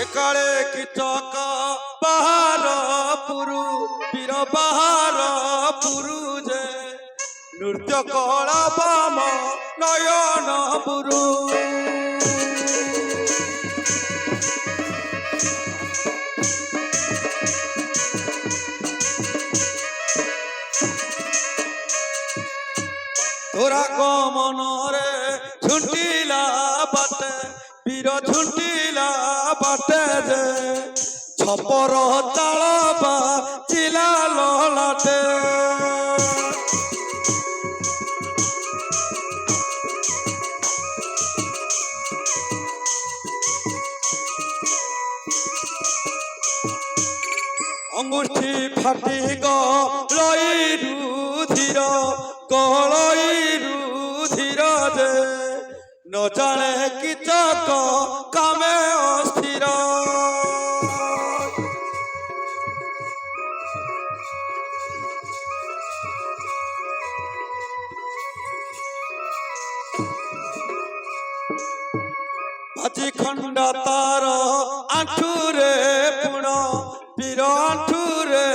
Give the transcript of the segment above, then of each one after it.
একালে কি চকা বাহার পুরু বীর বাহার পুরু যে নৃত্য কলা বাম নয়ন পুরু তোরা গমনরে ঝুঁটিলা বাটে বীর ঝুঁটিলা বাটে যে ছপর চাল বা চিলা ললাটে অঙ্গুষ্ঠী ফাটি গলইরু ধীর গলইরু ধীর যে ন জানে কি চক কামে অস্থির আজি খଣ୍ଡা তার আঁঠুরে পুণ বীর আঁঠুরে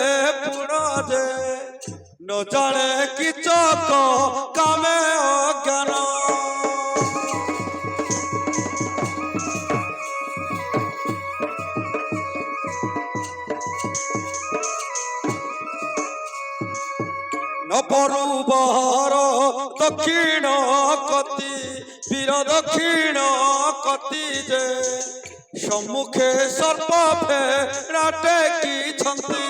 পুণ যে ন জানে কি চক কামে অজ্ঞান নবরুবর দক্ষিণ কতি বীর দক্ষিণ কতি যে সম্মুখে সর্প ফেরাটে কি ছন্তি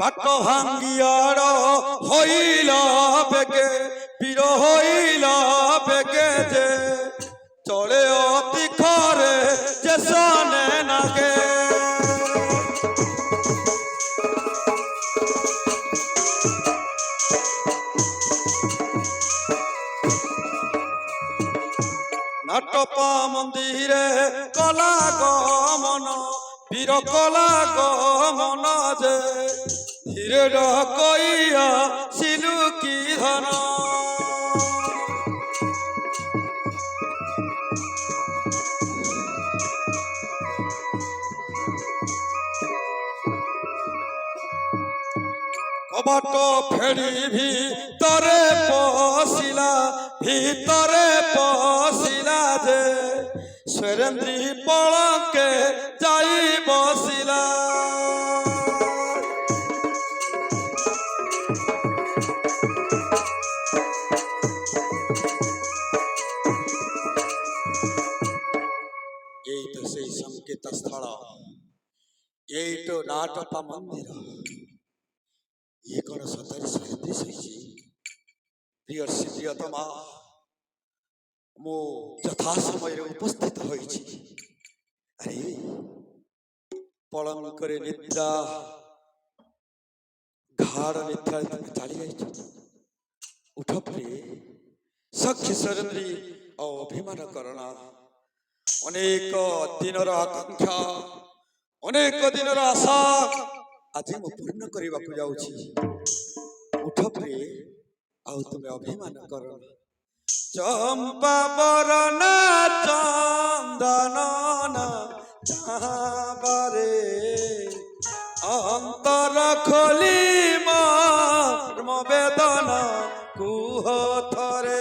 বাট ভাঙ্গিয়ার হইল বেগে বীর হইল বেগে যে চলে অতি ঘরে যে সনে নাগে নাটপা মন্দিরে কলা গমন বীর কলা গমন যে ধীরে কইয়া সিলুকি ধন কবাট ফেড়ি ভিতরে পশিলা ভিতরে পশিলা যে সুরেন্দ্রী পলকে যাই বসিলা এই তো সেই সংকেত স্থল এই তো নাটপা মন্দির ये कौन सतरी सुरेंद्री सही प्रियसी प्रियतमा मो यथा समय उपस्थित होइछि अरे पलंग करे निद्रा घाड़ निद्रा चली जाइछ उठ प्रिय सखी सुरेंद्री अभिमान करना अनेक दिनर आकांक्षा अनेक दिनर आशा आज मु पूर्ण करने को जाऊँगी उठ प्रिय आउ तुम्हें अभिमान कर चंपा बरना चंदन बारे अंतर खोली मर्म वेदना कुह थरे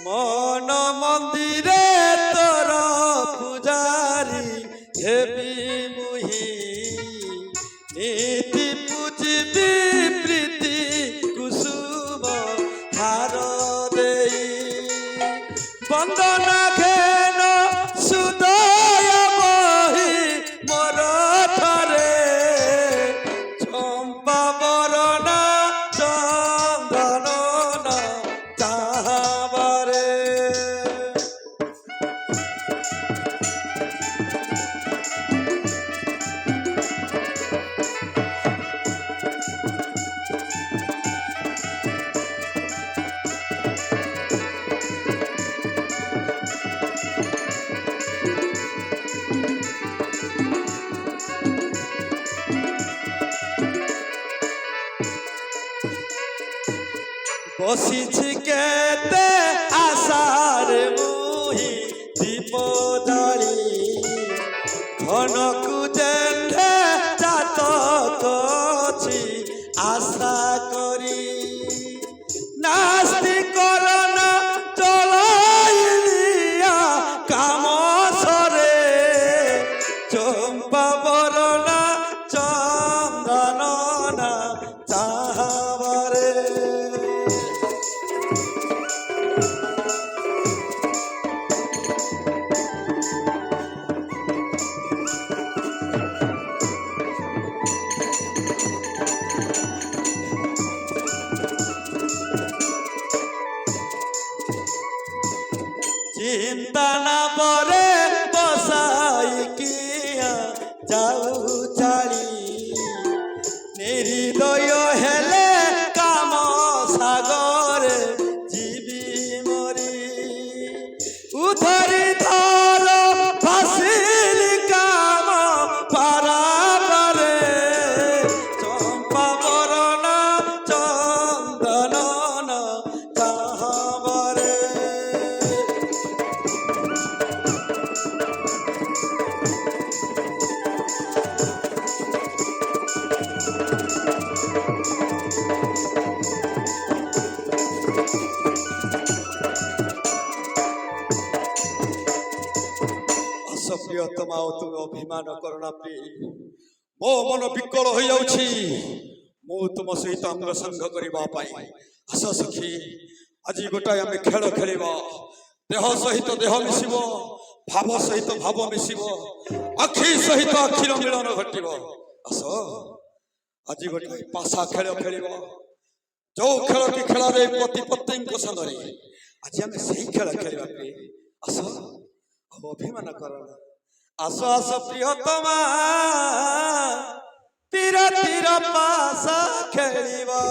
मन मंदिरे तोरा पुजारी हेबी मुही नीति पूजबी प्रीति বসিছি কেতে আশারে মুহি দীপ জালি ঘনকু জেন্ধে চাত কছি আশা করি নাস্তি করনা চলাইলিয়া কাম সরে চম্পা বরনা চন্দননা চাহাবারে চিন্তা না পরে বসাই কিয়া যাও চালি নিহৃদয় হেলে কাম সাগরে জীবি মরি উধরি ধর ভাসিলি কাম পারাবারে চম্পা বরণ চন্দন তাহাবারে প্রিয়তমা তুমি অভিমান করনা প্রিয় ମୋ ମନ ବିକଳ ହୋଇଯାଉଛି ମୁଁ ତୁମ ସହିତ ଅଙ୍ଗ ସଂଘ କରିବା ପାଇଁ ଆସ ସଖୀ ଆଜି ଗୋଟାଏ ଆମେ ଖେଳ ଖେଳିବା ଦେହ ସହିତ ଦେହ ମିଶିବ ଭାବ ସହିତ ଭାବ ମିଶିବ ଆଖି ସହିତ ଆଖିର ମିଳନ ଘଟିବ ଆସ ଆଜି ଗୋଟାଏ ପାଶା ଖେଳ ଖେଳିବ ଯୋଉ ଖେଳ କି ଖେଳାଯାଏ ପତି ପତ୍ନୀଙ୍କ ସାଙ୍ଗରେ ଆଜି ଆମେ ସେହି ଖେଳ ଖେଳିବା ପ୍ରିୟ ଆସ ଆଉ ଅଭିମାନ କରନା আস আস প্রিয়তমা তীর তীর পাশা খেলিবা।